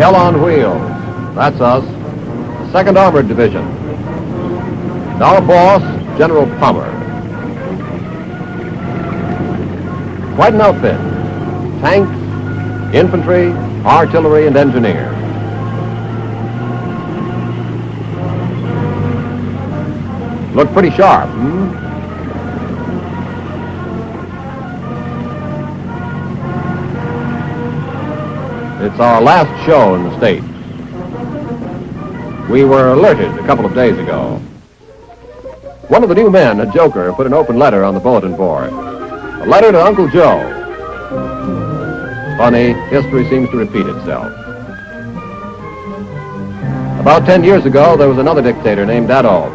Hell on Wheels. That's us. 2nd Armored Division. And our boss, General Palmer. Quite an outfit. Tanks, infantry, artillery, and engineers. Look pretty sharp, It's our last show in the States. We were alerted a couple of days ago. One of the new men, a joker, put an open letter on the bulletin board. A letter to Uncle Joe. Funny, history seems to repeat itself. About 10 years ago, there was another dictator named Adolf.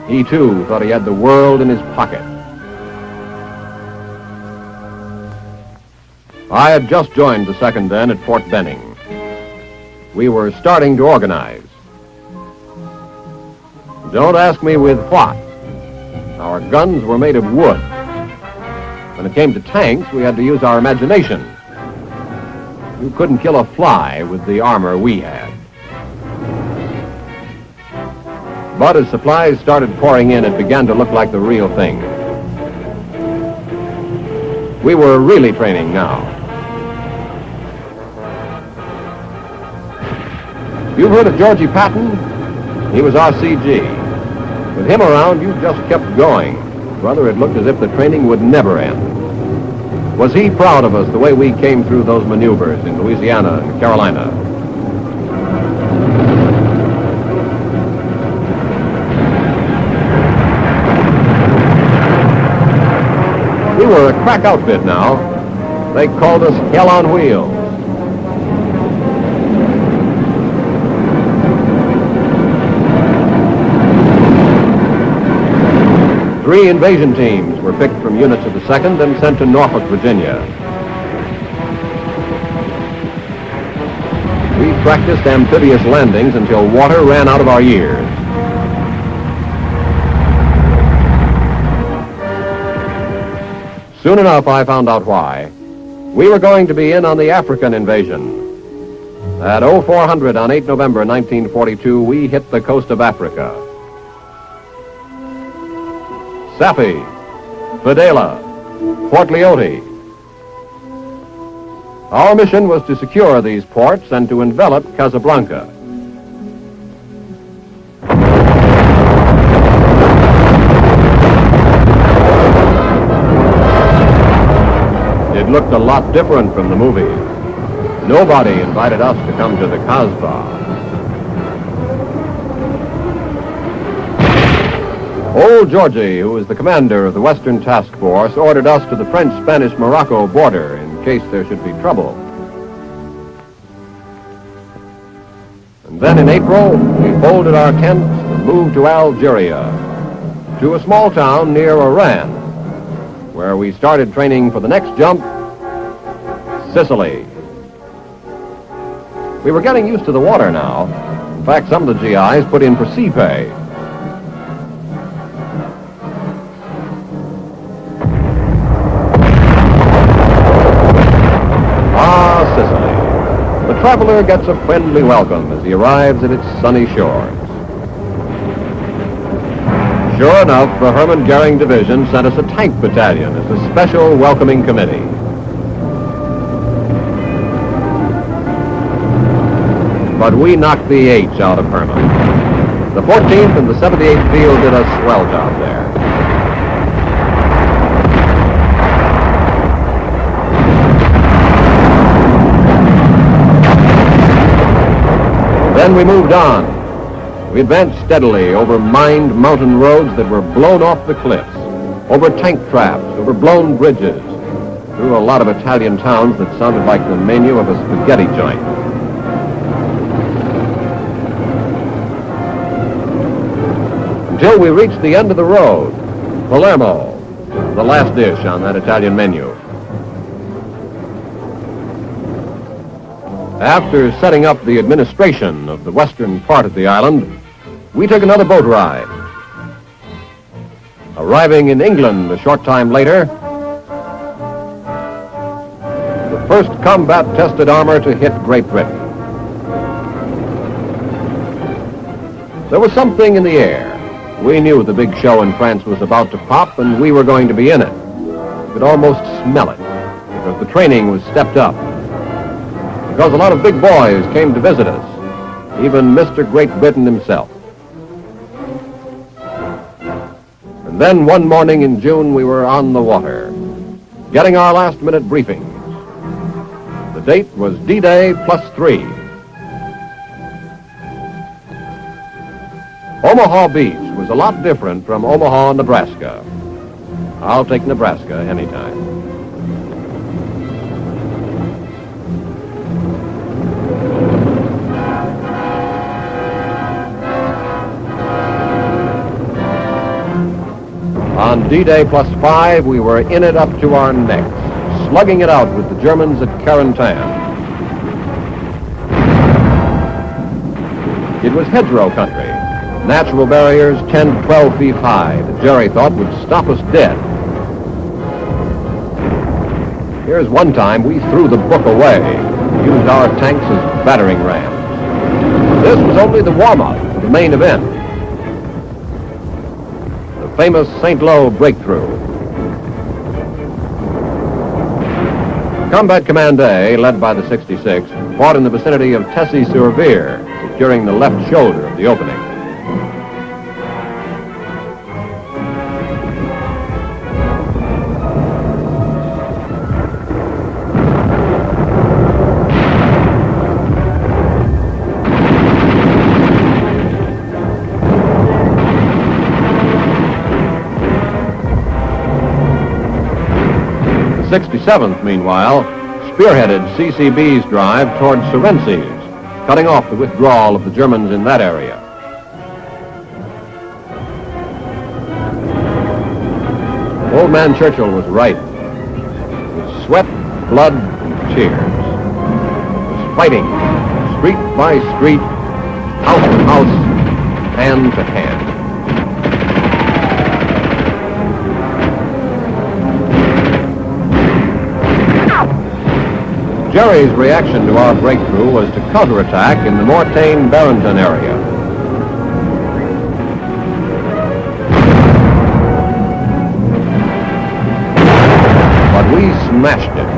He, too, thought he had the world in his pocket. I had just joined the 2nd then at Fort Benning. We were starting to organize. Don't ask me with what. Our guns were made of wood. When it came to tanks, we had to use our imagination. You couldn't kill a fly with the armor we had. But as supplies started pouring in, it began to look like the real thing. We were really training now. You've heard of Georgie Patton? He was our CG. With him around, you just kept going. Brother, it looked as if the training would never end. Was he proud of us the way we came through those maneuvers in Louisiana and Carolina? We were a crack outfit now. They called us Hell on Wheels. Three invasion teams were picked from units of the 2nd and sent to Norfolk, Virginia. We practiced amphibious landings until water ran out of our ears. Soon enough, I found out why. We were going to be in on the African invasion. At 0400 on 8 November 1942, we hit the coast of Africa. Safi, Fadela, Port Lyote. Our mission was to secure these ports and to envelop Casablanca. It looked a lot different from the movies. Nobody invited us to come to the Kasbah. Old Georgie, who was the commander of the Western Task Force, ordered us to the French-Spanish-Morocco border in case there should be trouble. And then in April, we folded our tents and moved to Algeria, to a small town near Oran, where we started training for the next jump, Sicily. We were getting used to the water now. In fact, some of the GIs put in for sea pay. Sicily. The traveler gets a friendly welcome as he arrives at its sunny shores. Sure enough, the Hermann Goering Division sent us a tank battalion as a special welcoming committee. But we knocked the H out of Hermann. The 14th and the 78th Field did a swell job there. Then we moved on. We advanced steadily over mined mountain roads that were blown off the cliffs, over tank traps, over blown bridges, through a lot of Italian towns that sounded like the menu of a spaghetti joint. Until we reached the end of the road, Palermo, the last dish on that Italian menu. After setting up the administration of the western part of the island, we took another boat ride. Arriving in England a short time later, the first combat-tested armor to hit Great Britain. There was something in the air. We knew the big show in France was about to pop, and we were going to be in it. You could almost smell it, because the training was stepped up. Because a lot of big boys came to visit us, even Mr. Great Britain himself. And then one morning in June, we were on the water, getting our last-minute briefings. The date was D-Day +3. Omaha Beach was a lot different from Omaha, Nebraska. I'll take Nebraska anytime. On D-Day +5, we were in it up to our necks, slugging it out with the Germans at Carentan. It was hedgerow country. Natural barriers 10 to 12 feet high that Jerry thought would stop us dead. Here's one time we threw the book away, used our tanks as battering rams. This was only the warm-up for the main event. The famous St. Lo breakthrough. Combat Command A, led by the 66th, fought in the vicinity of Tessy-sur-Vire, securing the left shoulder of the opening. The 67th, meanwhile, spearheaded CCB's drive toward Surences, cutting off the withdrawal of the Germans in that area. Old man Churchill was right. With sweat, blood, and tears. It was fighting, street by street, house to house, hand to hand. Jerry's reaction to our breakthrough was to counterattack in the Mortain-Barrington area. But we smashed it.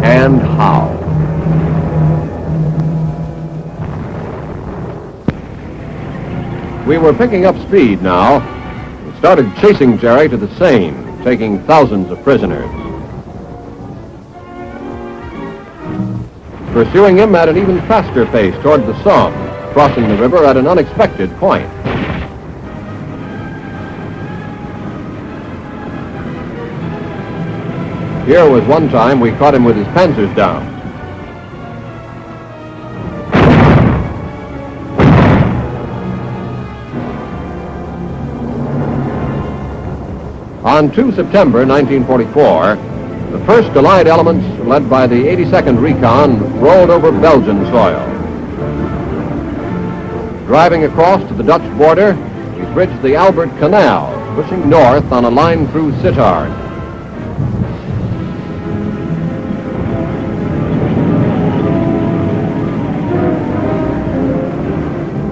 And how? We were picking up speed now. We started chasing Jerry to the Seine, taking thousands of prisoners. Pursuing him at an even faster pace toward the Somme, crossing the river at an unexpected point. Here was one time we caught him with his panzers down. On 2 September 1944, the first Allied elements, led by the 82nd Recon, rolled over Belgian soil. Driving across to the Dutch border, we bridged the Albert Canal, pushing north on a line through Sittard.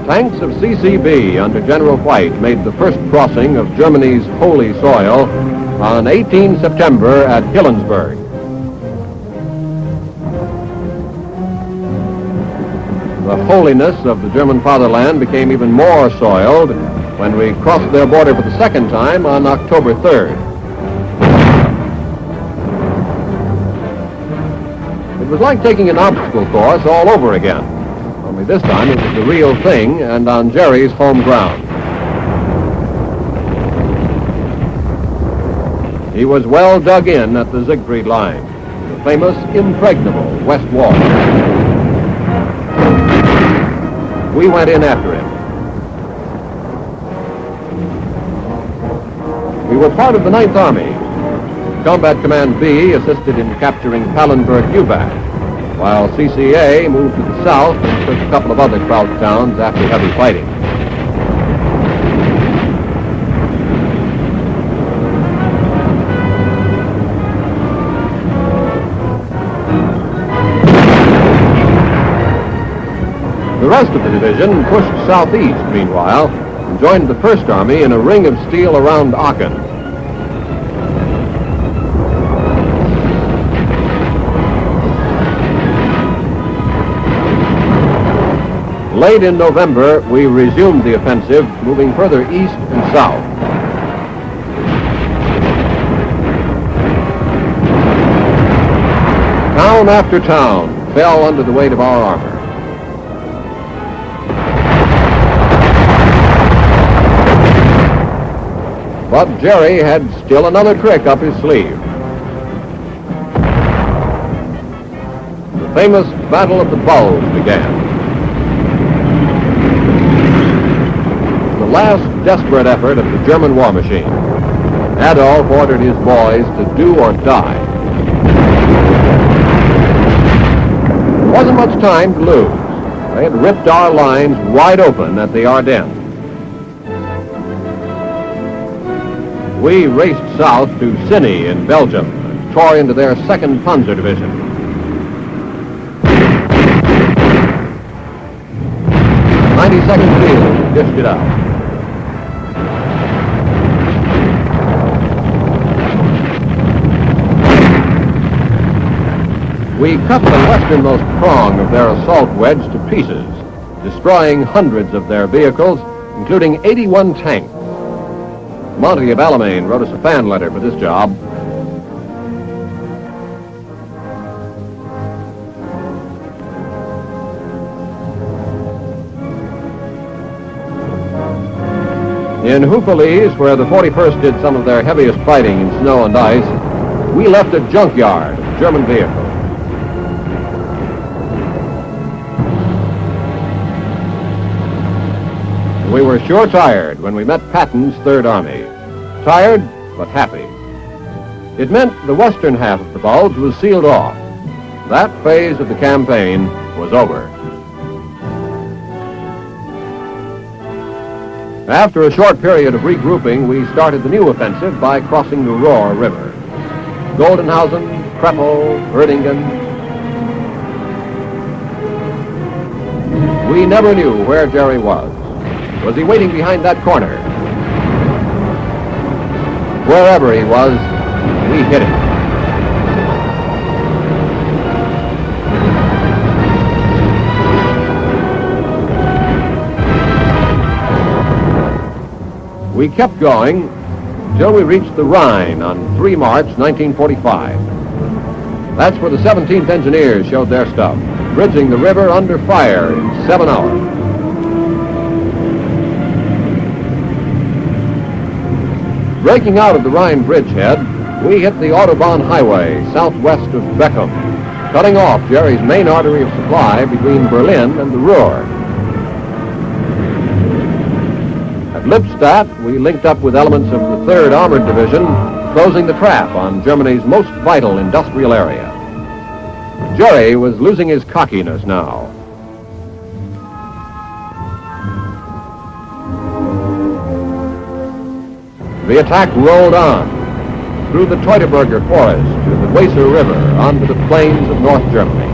Tanks of CCB under General White made the first crossing of Germany's holy soil on 18 September at Hillensburg. The holiness of the German fatherland became even more soiled when we crossed their border for the second time on October 3rd. It was like taking an obstacle course all over again, only this time it was the real thing and on Jerry's home ground. He was well dug in at the Siegfried Line, the famous impregnable West Wall. We went in after him. We were part of the Ninth Armies. Combat Command B assisted in capturing Pallenberg-Ubac, while CCA moved to the south and took a couple of other Kraut towns after heavy fighting. The rest of the division pushed southeast, meanwhile, and joined the First Army in a ring of steel around Aachen. Late in November, we resumed the offensive, moving further east and south. Town after town fell under the weight of our armor. But Jerry had still another trick up his sleeve. The famous Battle of the Bulge began. The last desperate effort of the German war machine. Adolf ordered his boys to do or die. There wasn't much time to lose. They had ripped our lines wide open at the Ardennes. We raced south to Sicily in Belgium and tore into their 2nd Panzer Division. The 92nd Field dished it out. We cut the westernmost prong of their assault wedge to pieces, destroying hundreds of their vehicles, including 81 tanks. Monty of Alamein wrote us a fan letter for this job. In Houffalize, where the 41st did some of their heaviest fighting in snow and ice, we left a junkyard of German vehicles. We were sure tired when we met Patton's Third Army. Tired, but happy. It meant the western half of the Bulge was sealed off. That phase of the campaign was over. After a short period of regrouping, we started the new offensive by crossing the Rohr River. Goldenhausen, Kreppel, Erdingen. We never knew where Jerry was. Was he waiting behind that corner? Wherever he was, we hit him. We kept going until we reached the Rhine on 3 March 1945. That's where the 17th Engineers showed their stuff, bridging the river under fire in 7 hours. Breaking out of the Rhine bridgehead, we hit the Autobahn highway southwest of Beckum, cutting off Jerry's main artery of supply between Berlin and the Ruhr. At Lippstadt, we linked up with elements of the 3rd Armored Division, closing the trap on Germany's most vital industrial area. Jerry was losing his cockiness now. The attack rolled on, through the Teutoburger forest to the Weser River, onto the plains of North Germany.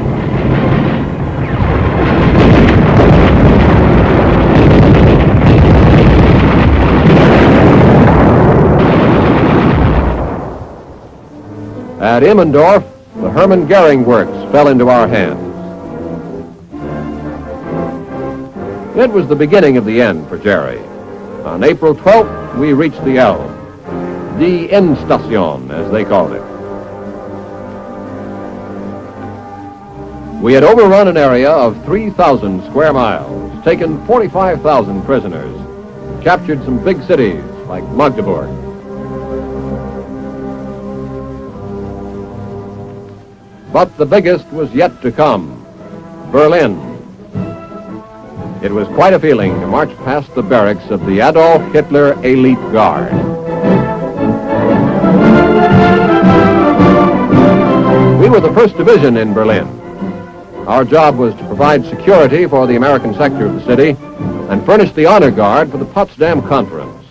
At Immendorf, the Hermann Goering Works fell into our hands. It was the beginning of the end for Jerry. On April 12th, we reached the Elbe, the Endstation, as they called it. We had overrun an area of 3,000 square miles, taken 45,000 prisoners, captured some big cities like Magdeburg. But the biggest was yet to come, Berlin. It was quite a feeling to march past the barracks of the Adolf Hitler Elite Guard. We were the 1st Division in Berlin. Our job was to provide security for the American sector of the city and furnish the honor guard for the Potsdam Conference.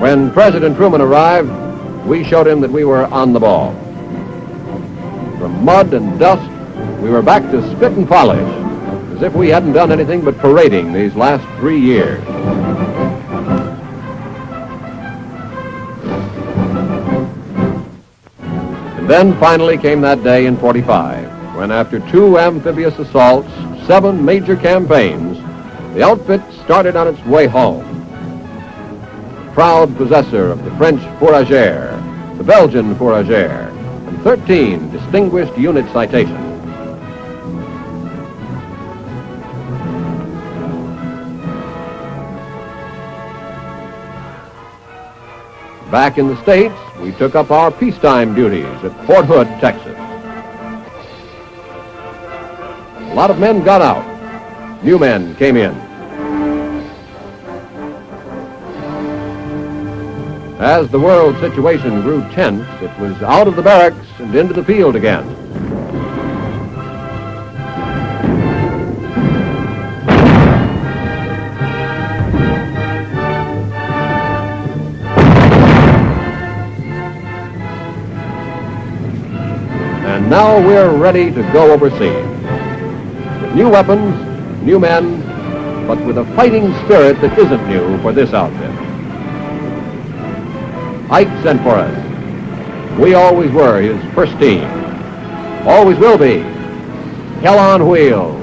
When President Truman arrived, we showed him that we were on the ball. from mud and dust, we were back to spit and polish, as if we hadn't done anything but parading these last 3 years. And then finally came that day in '45, when after 2 amphibious assaults, 7 major campaigns, the outfit started on its way home. Proud possessor of the French Fourragère, the Belgian Fourragère, and 13 distinguished unit citations. Back in the States, we took up our peacetime duties at Fort Hood, Texas. A lot of men got out. New men came in. As the world situation grew tense, it was out of the barracks and into the field again. And now we're ready to go overseas. With new weapons, new men, but with a fighting spirit that isn't new for this outfit. Ike sent for us. We always were his first team. Always will be. Hell on wheels.